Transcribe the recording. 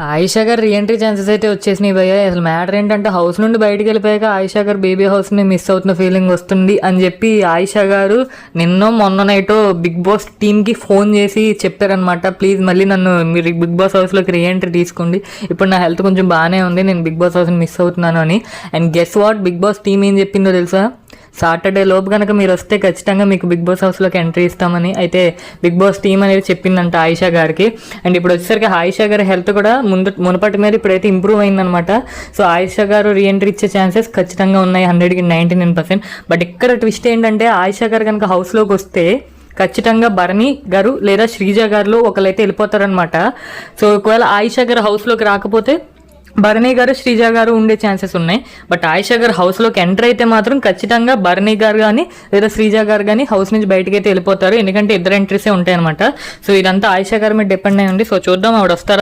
ఆయిషా గారు reentry chances అయితే వచ్చేసినాయి భయ్య. అసలు మ్యాటర్ ఏంటంటే హౌస్ నుండి బయటకు వెళ్ళిపోయాక ఆయిషా గారు బేబీ హౌస్ని మిస్ అవుతున్న ఫీలింగ్ వస్తుంది అని చెప్పి ఆయిషా గారు మొన్న నైటో బిగ్ బాస్ టీమ్కి ఫోన్ చేసి చెప్పారనమాట, ప్లీజ్ మళ్ళీ నన్ను మీరు బిగ్ బాస్ హౌస్లోకి రీఎంట్రీ తీసుకోండి, ఇప్పుడు నా హెల్త్ కొంచెం బాగానే ఉంది, నేను బిగ్ బాస్ హౌస్ని మిస్ అవుతున్నాను అని. And guess what, Bigg Boss team ఏం చెప్పిందో తెలుసా? సాటర్డే లోపు కనుక మీరు వస్తే ఖచ్చితంగా మీకు బిగ్ బాస్ హౌస్లోకి ఎంట్రీ ఇస్తామని అయితే బిగ్ బాస్ టీమ్ అనేది చెప్పిందంట ఆయిషా గారికి. అండ్ ఇప్పుడు వచ్చేసరికి ఆయిషా గారి హెల్త్ కూడా మునపటి మీద ఇప్పుడైతే ఇంప్రూవ్ అయిందనమాట. సో ఆయిషా గారు రీఎంట్రీ ఇచ్చే ఛాన్సెస్ ఖచ్చితంగా ఉన్నాయి 100కి 99%. బట్ ఇక్కడ ట్విస్ట్ ఏంటంటే ఆయిషా గారు కనుక హౌస్లోకి వస్తే ఖచ్చితంగా భరణి గారు లేదా శ్రీజ గారిలో ఒకరైతే వెళ్ళిపోతారనమాట. సో ఒకవేళ ఆయిషా గారు హౌస్లోకి రాకపోతే భరణి గారు శ్రీజ గారు ఉండే ఛాన్సెస్ ఉన్నాయి. బట్ ఆయిషా గారు హౌస్లోకి ఎంటర్ అయితే మాత్రం ఖచ్చితంగా భరణి గారు కానీ లేదా శ్రీజ గారు కానీ హౌస్ నుంచి బయటకి అయితే వెళ్ళిపోతారు, ఎందుకంటే ఇద్దరు ఎంట్రీసే ఉంటాయి అనమాట. సో ఇదంతా ఆయిషా గారి మీద డిపెండ్ అయి ఉంది. సో చూద్దాం ఆవిడ వస్తారా.